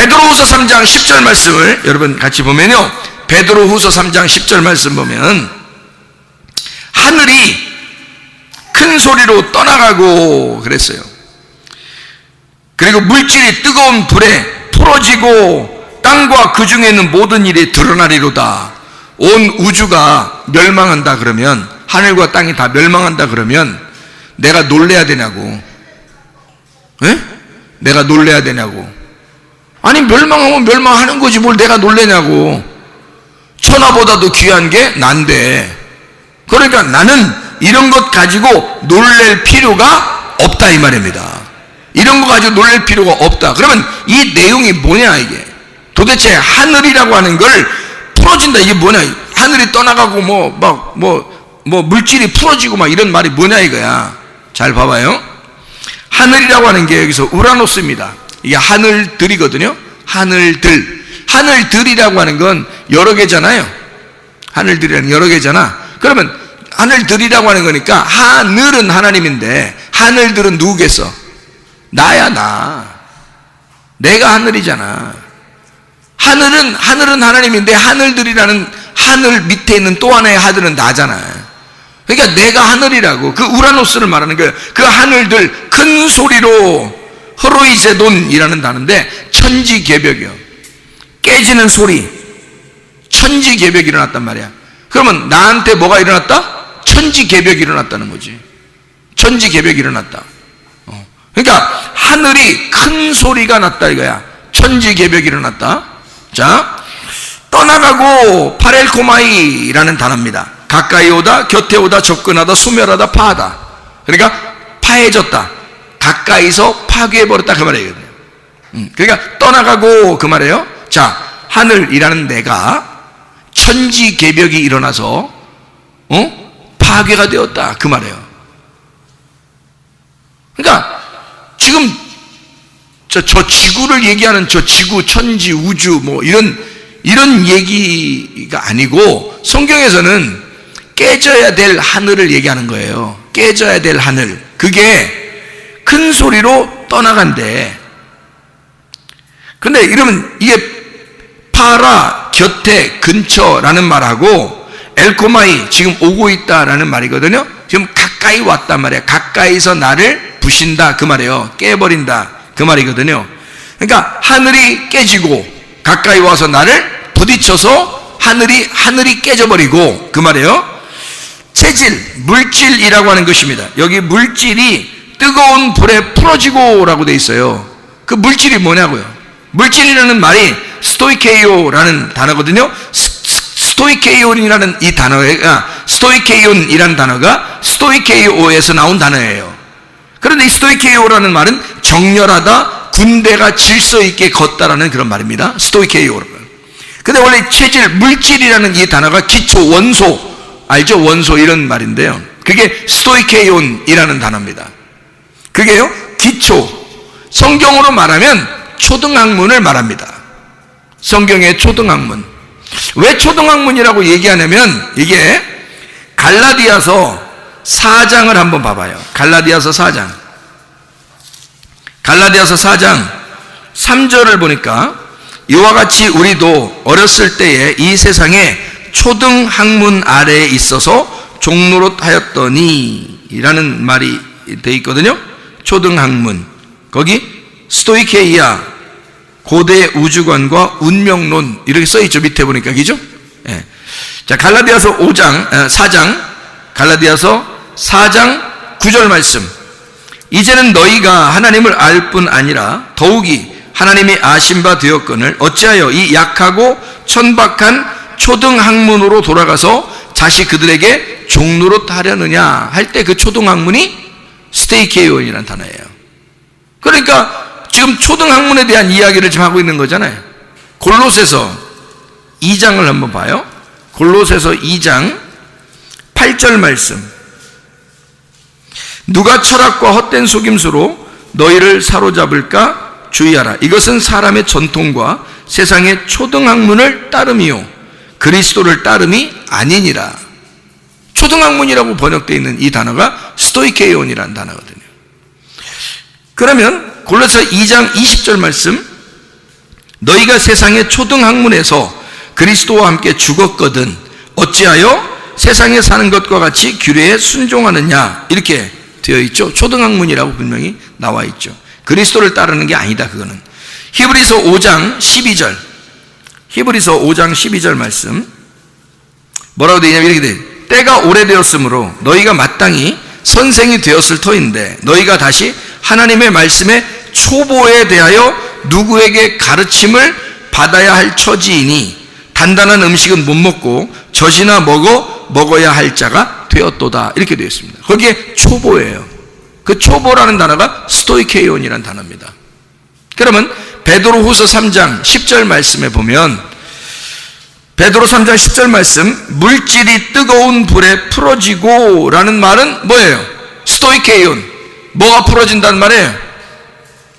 베드로후서 3장 10절 말씀을 여러분 같이 보면요, 베드로후서 3장 10절 말씀 보면 하늘이 큰 소리로 떠나가고 그랬어요. 그리고 물질이 뜨거운 불에 풀어지고 땅과 그 중에 있는 모든 일이 드러나리로다. 온 우주가 멸망한다 그러면, 하늘과 땅이 다 멸망한다 그러면 내가 놀래야 되냐고. 에? 내가 놀래야 되냐고. 아니, 멸망하면 멸망하는 거지 뭘 내가 놀래냐고. 천하보다도 귀한 게 난데, 그러니까 나는 이런 것 가지고 놀랄 필요가 없다 이 말입니다. 이런 거 가지고 놀랄 필요가 없다. 그러면 이 내용이 뭐냐 이게. 도대체 하늘이라고 하는 걸 풀어진다 이게 뭐냐. 하늘이 떠나가고 뭐 물질이 풀어지고 막 이런 말이 뭐냐 이거야. 잘 봐봐요. 하늘이라고 하는 게 여기서 우라노스입니다. 이게 하늘들이거든요. 하늘들이라고 하는 건 여러 개잖아요. 하늘들이라는 여러 개잖아. 그러면 하늘들이라고 하는 거니까 하늘은 하나님인데 하늘들은 누구겠어? 나야, 나. 내가 하늘이잖아. 하늘은 하나님인데 하늘들이라는 하늘 밑에 있는 또 하나의 하늘은 나잖아. 그러니까 내가 하늘이라고. 그 우라노스를 말하는 거예요. 그 하늘들 큰 소리로, 허로이제돈이라는 단어인데 천지개벽이요. 깨지는 소리, 천지개벽이 일어났단 말이야. 그러면 나한테 뭐가 일어났다? 천지개벽이 일어났다는 거지. 천지개벽이 일어났다. 그러니까 하늘이 큰 소리가 났다 이거야. 천지개벽이 일어났다. 자, 떠나가고 파렐코마이라는 단어입니다. 가까이 오다, 곁에 오다, 접근하다, 소멸하다, 파하다. 그러니까 파해졌다, 가까이서 파괴해버렸다 그 말이거든요. 그러니까 떠나가고 그 말이에요. 자, 하늘이라는 내가 천지개벽이 일어나서 파괴가 되었다 그 말이에요. 그러니까 지금 저 지구를 얘기하는 저 지구, 천지, 우주 뭐 이런 얘기가 아니고 성경에서는 깨져야 될 하늘을 얘기하는 거예요. 깨져야 될 하늘. 그게 큰 소리로 떠나간대. 근데 이러면 이게 파라, 곁에, 근처라는 말하고 엘코마이, 지금 오고 있다라는 말이거든요. 지금 가까이 왔단 말이야. 가까이서 나를 부신다 그 말이에요. 깨버린다 그 말이거든요. 그러니까 하늘이 깨지고 가까이 와서 나를 부딪혀서 하늘이 깨져버리고 그 말이에요. 체질, 물질이라고 하는 것입니다. 여기 물질이 뜨거운 불에 풀어지고 라고 돼 있어요. 그 물질이 뭐냐고요. 물질이라는 말이 스토이케이오라는 단어거든요. 스토이케이온이라는 이 단어가, 스토이케이온이라는 단어가 스토이케이오에서 나온 단어예요. 그런데 이 스토이케이오라는 말은 정렬하다, 군대가 질서 있게 걷다라는 그런 말입니다. 스토이케이오라고. 근데 원래 체질, 물질이라는 이 단어가 기초, 원소, 알죠? 원소 이런 말인데요. 그게 스토이케이온이라는 단어입니다. 그게요, 기초. 성경으로 말하면 초등학문을 말합니다. 성경의 초등학문. 왜 초등학문이라고 얘기하냐면 이게 갈라디아서 4장을 한번 봐봐요. 갈라디아서 4장. 갈라디아서 4장 3절을 보니까 이와 같이 우리도 어렸을 때에 이 세상에 초등학문 아래에 있어서 종노릇 하였더니 이라는 말이 돼 있거든요. 초등학문. 거기 스토이케이아, 고대 우주관과 운명론 이렇게 써 있죠. 밑에 보니까, 그죠? 예. 자, 갈라디아서 4장, 갈라디아서 4장 9절 말씀. 이제는 너희가 하나님을 알 뿐 아니라 더욱이 하나님이 아신 바 되었거늘 어찌하여 이 약하고 천박한 초등학문으로 돌아가서 다시 그들에게 종노릇 하려느냐 할 때 그 초등학문이 스테이케이온이라는 단어예요. 그러니까 지금 초등학문에 대한 이야기를 지금 하고 있는 거잖아요. 골로새서 2장을 한번 봐요. 골로새서 2장 8절 말씀. 누가 철학과 헛된 속임수로 너희를 사로잡을까 주의하라. 이것은 사람의 전통과 세상의 초등학문을 따름이요 그리스도를 따름이 아니니라. 초등학문이라고 번역되어 있는 이 단어가 스토이케이온이라는 단어거든요. 그러면 골로새 2장 20절 말씀, 너희가 세상의 초등학문에서 그리스도와 함께 죽었거든 어찌하여 세상에 사는 것과 같이 규례에 순종하느냐, 이렇게 되어 있죠. 초등학문이라고 분명히 나와 있죠. 그리스도를 따르는 게 아니다, 그거는. 히브리서 5장 12절, 히브리서 5장 12절 말씀 뭐라고 되냐면 이렇게 돼. 때가 오래되었으므로 너희가 마땅히 선생이 되었을 터인데 너희가 다시 하나님의 말씀의 초보에 대하여 누구에게 가르침을 받아야 할 처지이니 단단한 음식은 못 먹고 젖이나 먹어야 할 자가 되었도다, 이렇게 되어 있습니다. 거기에 초보예요. 그 초보라는 단어가 스토이케이온이라는 단어입니다. 그러면 베드로후서 3장 10절 말씀에 보면, 베드로 3장 10절 말씀, 물질이 뜨거운 불에 풀어지고 라는 말은 뭐예요? 스토이케이온. 뭐가 풀어진다는 말이에요?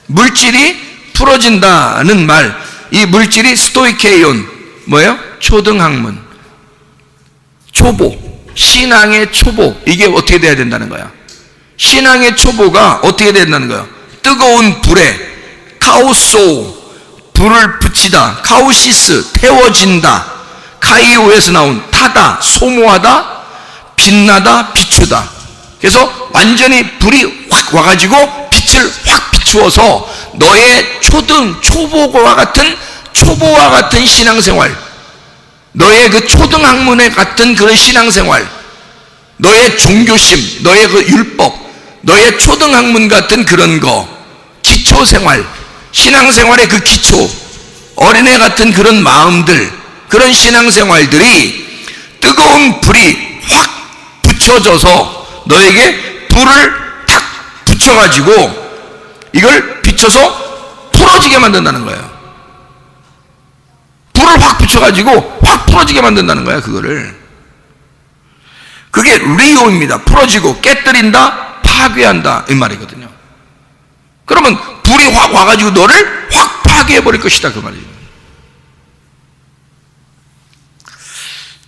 물질이 풀어진다는 말. 이 물질이 스토이케이온, 뭐예요? 초등학문, 초보, 신앙의 초보. 이게 어떻게 돼야 된다는 거야? 신앙의 초보가 어떻게 된다는 거야? 뜨거운 불에, 카오소, 불을 붙이다, 카오시스, 태워진다, 카이오에서 나온 타다, 소모하다, 빛나다, 비추다. 그래서 완전히 불이 확 와가지고 빛을 확 비추어서 너의 초보와 같은 신앙생활, 너의 그 초등학문에 같은 그런 신앙생활, 너의 종교심, 너의 그 율법, 너의 초등학문 같은 그런 거, 기초생활, 신앙생활의 그 기초, 어린애 같은 그런 마음들, 그런 신앙생활들이 뜨거운 불이 확 붙여져서 너에게 불을 탁 붙여가지고 이걸 비춰서 풀어지게 만든다는 거예요. 불을 확 붙여가지고 확 풀어지게 만든다는 거야, 그거를. 그게 리오입니다. 풀어지고, 깨뜨린다, 파괴한다, 이 말이거든요. 그러면 불이 확 와가지고 너를 확 파괴해버릴 것이다, 그 말이에요.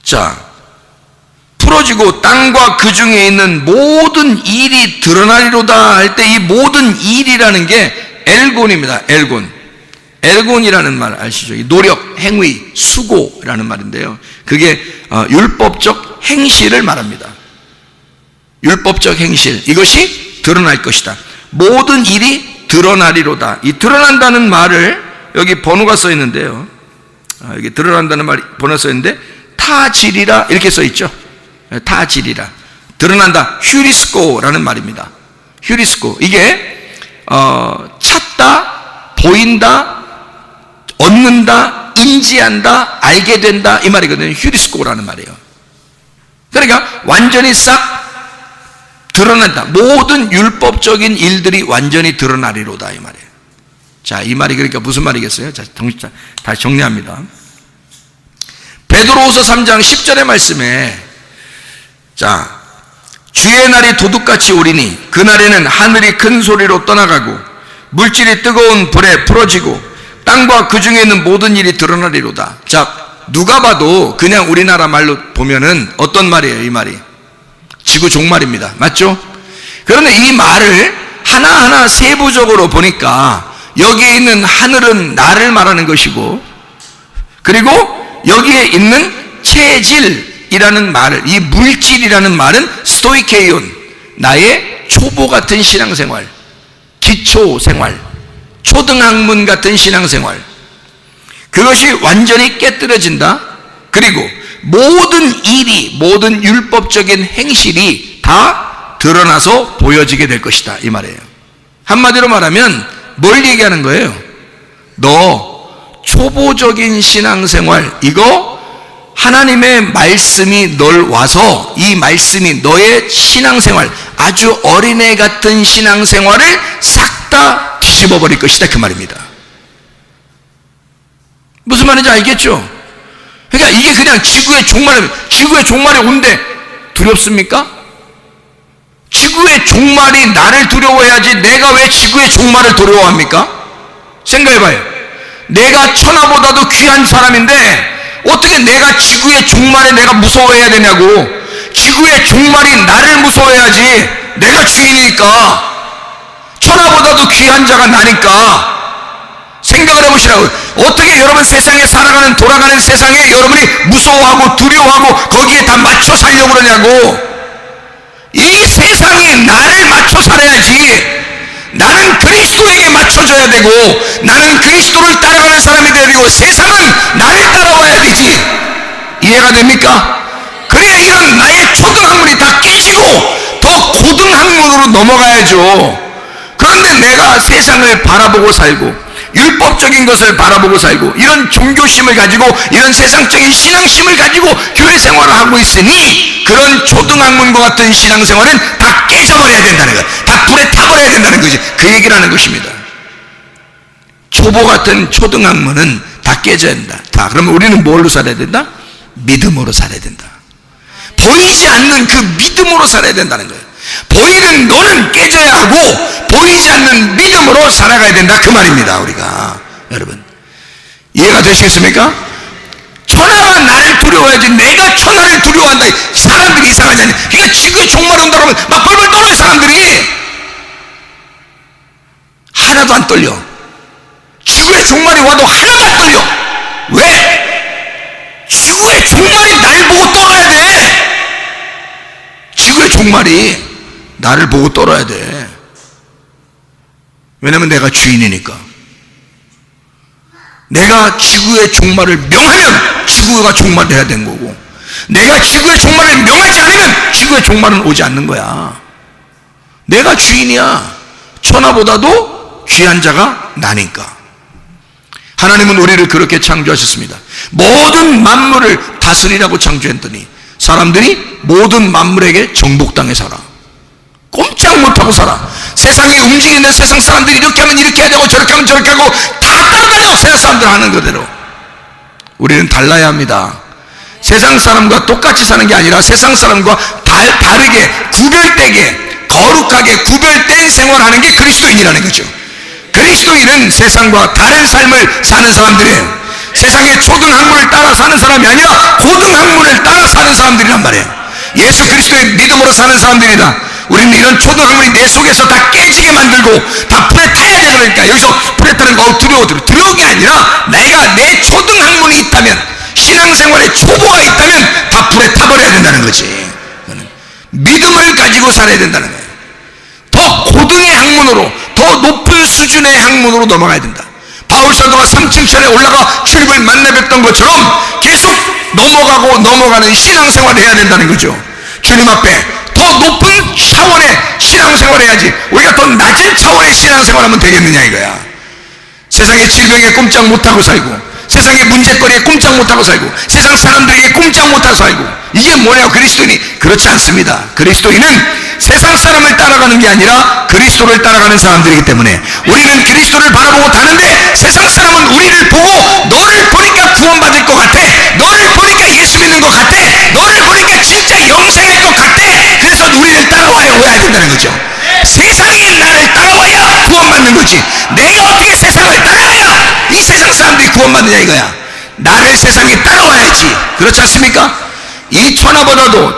자, 풀어지고 땅과 그 중에 있는 모든 일이 드러나리로다 할 때 이 모든 일이라는 게 엘곤입니다. 엘곤이라는 말 아시죠? 노력, 행위, 수고라는 말인데요. 그게 율법적 행실을 말합니다. 율법적 행실, 이것이 드러날 것이다. 모든 일이 드러나리로다. 이 드러난다는 말을 여기 번호가 써 있는데요. 여기 드러난다는 말이 번호가 써 있는데 타지리라 이렇게 써 있죠. 타지리라, 드러난다, 휴리스코라는 말입니다. 휴리스코, 이게 찾다, 보인다, 얻는다, 인지한다, 알게 된다, 이 말이거든요. 휴리스코라는 말이에요. 그러니까 완전히 싹 드러난다. 모든 율법적인 일들이 완전히 드러나리로다, 이 말이에요. 자, 이 말이 그러니까 무슨 말이겠어요? 자, 다시 정리합니다. 베드로후서 3장 10절의 말씀에, 자, 주의 날이 도둑같이 오리니 그날에는 하늘이 큰 소리로 떠나가고 물질이 뜨거운 불에 풀어지고 땅과 그 중에 있는 모든 일이 드러나리로다. 자, 누가 봐도 그냥 우리나라 말로 보면은 어떤 말이에요? 이 말이 지구 종말입니다. 맞죠? 그런데 이 말을 하나하나 세부적으로 보니까 여기에 있는 하늘은 나를 말하는 것이고, 그리고 여기에 있는 체질이라는 말을, 이 물질이라는 말은 스토이케이온, 나의 초보 같은 신앙생활, 기초생활, 초등학문 같은 신앙생활, 그것이 완전히 깨뜨려진다. 그리고 모든 일이, 모든 율법적인 행실이 다 드러나서 보여지게 될 것이다, 이 말이에요. 한마디로 말하면 뭘 얘기하는 거예요? 너 초보적인 신앙생활, 이거 하나님의 말씀이 널 와서 이 말씀이 너의 신앙생활, 아주 어린애 같은 신앙생활을 싹 다 뒤집어 버릴 것이다, 그 말입니다. 무슨 말인지 알겠죠? 그러니까 이게 그냥 지구의 종말이 온대. 두렵습니까? 지구의 종말이 나를 두려워해야지 내가 왜 지구의 종말을 두려워합니까? 생각해봐요. 내가 천하보다도 귀한 사람인데 어떻게 내가 지구의 종말에 내가 무서워해야 되냐고. 지구의 종말이 나를 무서워해야지, 내가 주인이니까. 천하보다도 귀한 자가 나니까. 생각을 해보시라고. 어떻게 여러분 세상에 살아가는 돌아가는 세상에 여러분이 무서워하고 두려워하고 거기에 다 맞춰 살려고 그러냐고. 이 세상이 나를 맞춰 살아야지. 나는 그리스도에게 맞춰줘야 되고 나는 그리스도를 따라가는 사람이 되어야 되고 세상은 나를 따라와야 되지. 이해가 됩니까? 그래야 이런 나의 초등학문이 다 깨지고 더 고등학문으로 넘어가야죠. 그런데 내가 세상을 바라보고 살고 율법적인 것을 바라보고 살고 이런 종교심을 가지고 이런 세상적인 신앙심을 가지고 교회 생활을 하고 있으니 그런 초등학문과 같은 신앙생활은 다 깨져버려야 된다는 것, 다 불에 타버려야 된다는 거지. 그 얘기를 하는 것입니다. 초보 같은 초등학문은 다 깨져야 된다. 자, 그러면 우리는 뭘로 살아야 된다? 믿음으로 살아야 된다. 보이지 않는 그 믿음으로 살아야 된다는 거예요. 보이는 너는 깨져야 하고 보이지 않는 믿음으로 살아가야 된다, 그 말입니다. 우리가 여러분 이해가 되시겠습니까? 천하가 나를 두려워하지 내가 천하를 두려워한다. 사람들이 이상하지 않냐. 그러니까 지구에 종말이 온다 그러면 막 벌벌 떨어요. 사람들이 하나도 안 떨려. 지구에 종말이 와도 하나도 안 떨려. 왜? 지구의 종말이 날 보고 떨어야 돼. 지구의 종말이 나를 보고 떨어야 돼. 왜냐면 내가 주인이니까. 내가 지구의 종말을 명하면 지구가 종말해야 되는 거고, 내가 지구의 종말을 명하지 않으면 지구의 종말은 오지 않는 거야. 내가 주인이야. 천하보다도 귀한 자가 나니까. 하나님은 우리를 그렇게 창조하셨습니다. 모든 만물을 다스리라고 창조했더니 사람들이 모든 만물에게 정복당해 살아. 꼼짝 못하고 살아. 세상이 움직이는데 세상 사람들이 이렇게 하면 이렇게 해야 되고 저렇게 하면 저렇게 하고 다 따라다녀. 세상 사람들 하는 그대로. 우리는 달라야 합니다. 세상 사람과 똑같이 사는 게 아니라 세상 사람과 다르게 구별되게 거룩하게 구별된 생활하는 게 그리스도인이라는 거죠. 그리스도인은 세상과 다른 삶을 사는 사람들이에요. 세상의 초등학문을 따라 사는 사람이 아니라 고등학문을 따라 사는 사람들이란 말이에요. 예수 그리스도의 믿음으로 사는 사람들이다. 우리는 이런 초등학문이 내 속에서 다 깨지게 만들고 다 불에 타야 돼. 그러니까 여기서 불에 타는 거 두려운 게 아니라 내가 내 초등학문이 있다면, 신앙생활에 초보가 있다면 다 불에 타버려야 된다는 거지. 믿음을 가지고 살아야 된다는 거예요. 더 고등의 학문으로, 더 높은 수준의 학문으로 넘어가야 된다. 바울 사도가 3층 천에 올라가 주님을 만나 뵙던 것처럼 계속 넘어가는 신앙생활을 해야 된다는 거죠. 주님 앞에 더 높은 차원의 신앙생활을 해야지 우리가 더 낮은 차원의 신앙생활을 하면 되겠느냐 이거야. 세상의 질병에 꼼짝 못하고 살고 세상의 문제거리에 꼼짝 못하고 살고 세상 사람들에게 꼼짝 못하고 살고 이게 뭐냐고. 그리스도인이 그렇지 않습니다. 그리스도인은 세상 사람을 따라가는 게 아니라 그리스도를 따라가는 사람들이기 때문에 우리는 그리스도를 바라보고 다는데 세상 사람은 우리를 보고 너를 보니까 구원받을 것 같아, 너를 보니까 예수 믿는 것 같아, 너를 보니까 진짜 영생할 것 같아. 그래서 우리를 따라와야 된다는 거죠. 세상이 나를 따라와야 구원받는 거지. 내가 어떻게 세상을 따라가야 이 세상 사람들이 구원받느냐 이거야. 나를 세상에 따라와야지. 그렇지 않습니까? 이 천하보다도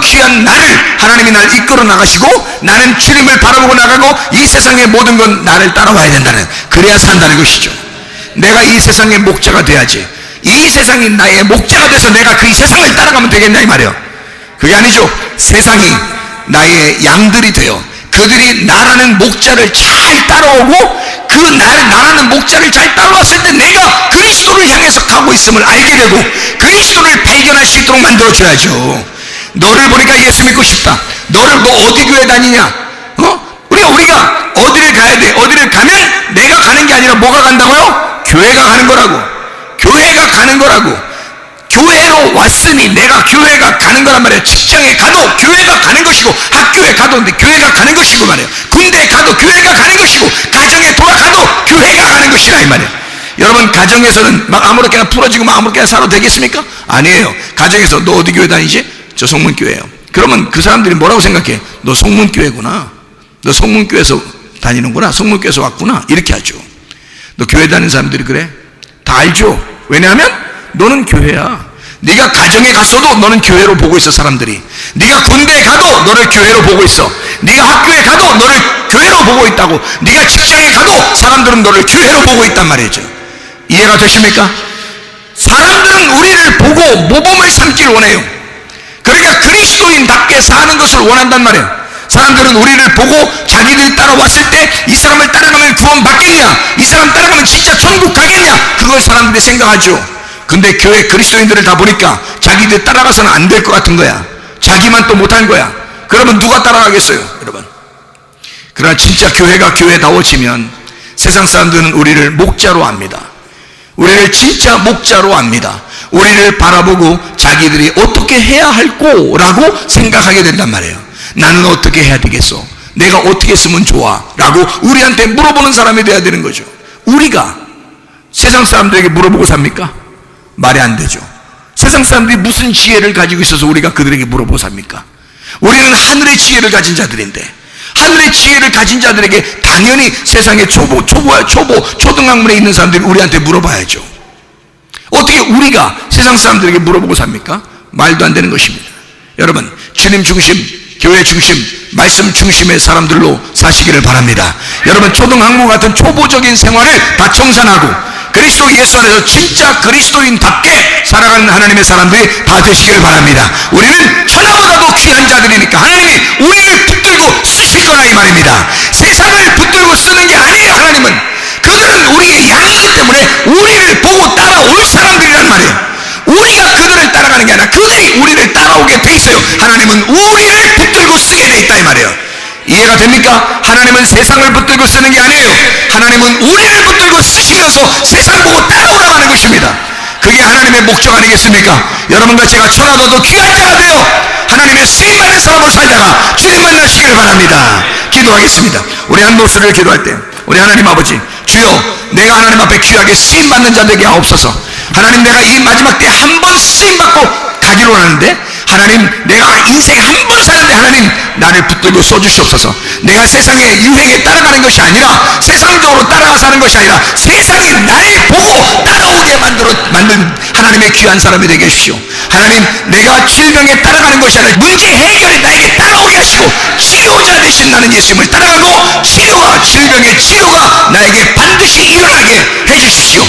귀한 나를 하나님이 날 이끌어 나가시고 나는 주님을 바라보고 나가고 이 세상의 모든 건 나를 따라와야 된다는, 그래야 산다는 것이죠. 내가 이 세상의 목자가 돼야지. 이 세상이 나의 목자가 돼서 내가 그 세상을 따라가면 되겠냐 이 말이에요. 그게 아니죠. 세상이 나의 양들이 되어 그들이 나라는 목자를 잘 따라오고 그 나라는 목자를 잘 따라왔을 때 내가 그리스도를 향해서 가고 있음을 알게 되고 그리스도를 발견할 수 있도록 만들어줘야죠. 너를 보니까 예수 믿고 싶다. 너 어디 교회 다니냐? 우리가 어디를 가야 돼? 어디를 가면 내가 가는 게 아니라 뭐가 간다고요? 교회가 가는 거라고. 교회가 가는 거라고. 교회로 왔으니 내가 교회가 가는 거란 말이에요. 직장에 가도 교회가 가는 것이고 학교에 가도 교회가 가는 것이고 말이에요. 군대에 가도 교회가 가는 것이고 가정에 돌아가도 교회가 가는 것이라 이 말이에요. 여러분 가정에서는 막 아무렇게나 풀어지고 막 아무렇게나 살아도 되겠습니까? 아니에요. 가정에서 너 어디 교회 다니지? 저 성문교회예요. 그러면 그 사람들이 뭐라고 생각해? 너 성문교회구나. 너 성문교회에서 다니는구나. 성문교회에서 왔구나. 이렇게 하죠. 너 교회 다니는 사람들이 그래? 다 알죠. 왜냐하면 너는 교회야. 네가 가정에 갔어도 너는 교회로 보고 있어. 사람들이 네가 군대에 가도 너를 교회로 보고 있어. 네가 학교에 가도 너를 교회로 보고 있다고. 네가 직장에 가도 사람들은 너를 교회로 보고 있단 말이죠. 이해가 되십니까? 사람들은 우리를 보고 모범을 삼기를 원해요. 그러니까 그리스도인답게 사는 것을 원한단 말이에요. 사람들은 우리를 보고 자기들이 따라왔을 때 이 사람을 따라가면 구원 받겠냐, 이 사람 따라가면 진짜 천국 가겠냐, 그걸 사람들이 생각하죠. 근데 교회 그리스도인들을 다 보니까 자기들 따라가서는 안 될 것 같은 거야. 자기만 또 못한 거야. 그러면 누가 따라가겠어요, 여러분? 그러나 진짜 교회가 교회다워지면 세상 사람들은 우리를 목자로 압니다. 우리를 진짜 목자로 압니다. 우리를 바라보고 자기들이 어떻게 해야 할꼬라고 생각하게 된단 말이에요. 나는 어떻게 해야 되겠어? 내가 어떻게 했으면 좋아? 라고 우리한테 물어보는 사람이 돼야 되는 거죠. 우리가 세상 사람들에게 물어보고 삽니까? 말이 안 되죠. 세상 사람들이 무슨 지혜를 가지고 있어서 우리가 그들에게 물어보고 삽니까? 우리는 하늘의 지혜를 가진 자들인데, 하늘의 지혜를 가진 자들에게 당연히 세상의 초등학문에 있는 사람들이 우리한테 물어봐야죠. 어떻게 우리가 세상 사람들에게 물어보고 삽니까? 말도 안 되는 것입니다. 여러분, 주님 중심, 교회 중심, 말씀 중심의 사람들로 사시기를 바랍니다. 여러분, 초등학문 같은 초보적인 생활을 다 청산하고 그리스도 예수 안에서 진짜 그리스도인답게 살아가는 하나님의 사람들이 다 되시기를 바랍니다. 우리는 천하보다도 귀한 자들이니까 하나님이 우리를 붙들고 쓰실 거라 이 말입니다. 세상을 붙들고 쓰는 게 아니에요. 하나님은 그들은 우리의 양이기 때문에 우리를 보고 따라올 사람들이란 말이에요. 우리가 그들을 따라가는 게 아니라 그들이 우리를 따라오게 돼 있어요. 하나님은 우리를 붙들고 쓰게 돼 있다 이 말이에요. 이해가 됩니까? 하나님은 세상을 붙들고 쓰는 게 아니에요. 하나님은 우리를 붙들고 쓰시면서 세상 보고 따라오라고 하는 것입니다. 그게 하나님의 목적 아니겠습니까? 여러분과 제가 천하보다도 귀한 자가 되어 하나님의 쓰임받는 사람으로 살다가 주님 만나시기를 바랍니다. 기도하겠습니다. 우리 한 목소리를 기도할 때 우리 하나님 아버지, 주여, 내가 하나님 앞에 귀하게 쓰임받는 자 되게 하옵소서. 하나님, 내가 이 마지막 때 한 번 쓰임받고 가기로 하는데 하나님, 내가 인생 한 번 사는데 하나님 나를 붙들고 써주시옵소서. 내가 세상의 유행에 따라가는 것이 아니라, 세상적으로 따라가 사는 것이 아니라 세상이 날 보고 따라오게 만든 하나님의 귀한 사람이 되게 해주시오. 하나님, 내가 질병에 따라가는 것이 아니라 문제 해결이 나에게 따라오게 하시고 치료자 되신 나는 예수님을 따라가고 질병의 치료가 나에게 반드시 일어나게 해주십시오.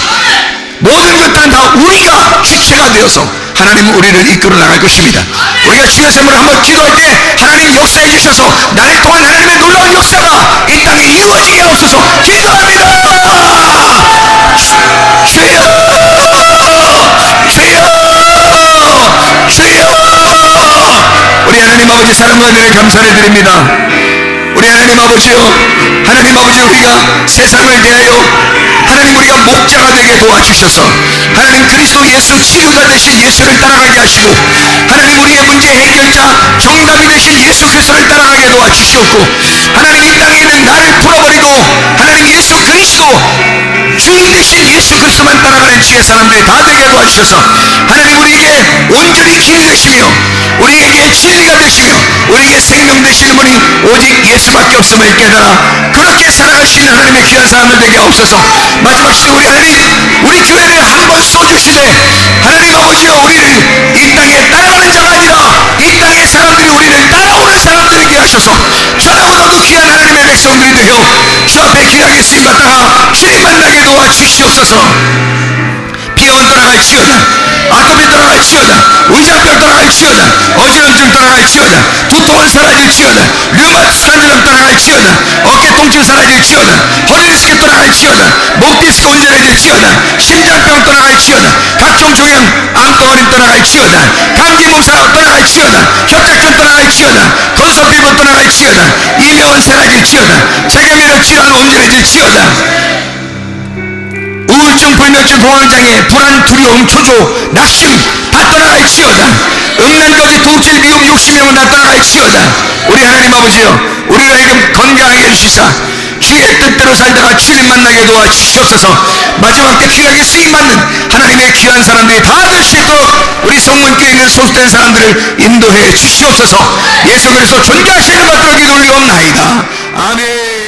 모든 것들은 다 우리가 주체가 되어서 하나님은 우리를 이끌어 나갈 것입니다. 우리가 주의 샘으로 한번 기도할 때 하나님 역사해 주셔서 나를 통한 하나님의 놀라운 역사가 이 땅에 이루어지게 하옵소서. 기도합니다. 주여, 주여, 주여. 우리 하나님 아버지, 사랑과 은혜를 감사를 드립니다. 우리 하나님 아버지요, 하나님 아버지, 우리가 세상을 대하여 하나님 우리가 목자가 되게 도와주셔서 하나님 그리스도 예수 치유자 되신 예수를 따라가게 하시고 하나님 우리의 문제 해결자 정답이 되신 예수 그리스도를 따라가게 도와주시옵고 하나님 이 땅에 있는 나를 풀어버리고 하나님 예수 그리스도 주인 되신 예수 그리스도만 따라가는 주의 사람들이 다 되게 도와주셔서 하나님 우리에게 온전히 길 되시며 우리에게 진리가 되시며 우리에게 생명 되시는 분이 오직 예수밖에 없음을 깨달아 그렇게 살아갈 수 있는 하나님의 귀한 사람들 되게 하옵소서. 마지막 시대 우리 하나님, 우리 교회를 한번 써주시되 하나님 아버지여, 우리를 이 땅에 따라가는 자가 아니라 이 땅의 사람들이 우리를 따라오는 사람들이 되게 하셔서 천하보다도 귀한 하나님의 백성들이 되어 주 앞에 귀하게 쓰임받다가 주님 만나게 도와주시옵소서. 비염은 떠나갈지어다, 아토피 떠나갈지어다, 의장병 떠나갈지어다, 어지럼증 떠나갈지어다, 두통은 사라질지어다, 류마티스 관절염 떠나갈지어다, 어깨 통증 사라질지어다, 허리 디스크 떠나갈지어다, 목 디스크 온전해질지어다, 심장병 떠나갈지어다, 각종 종양 암덩어리 떠나갈지어다, 감기 몸살 떠나갈지어다, 협착증 떠나갈지어다, 건선 피부 떠나갈지어다, 이명은 사라질지어다, 폐경이를 치료하는 온전해질지어다. 우울증, 불면증, 공황장애, 불안, 두려움, 초조, 낙심 다 떠나갈지어다. 음란까지 통칠, 미움, 욕심명은 다 떠나갈지어다. 우리 하나님 아버지여, 우리를 하여금 건강하게 해주시사 주의 뜻대로 살다가 주님 만나게 도와주시옵소서. 마지막 때 귀하게 쓰임받는 하나님의 귀한 사람들이 다 될 수 있도록 우리 성문교에 있는 소속된 사람들을 인도해 주시옵소서. 예수 그리스도 존귀하신 이름 받들어 기도 올리옵나이다. 아멘.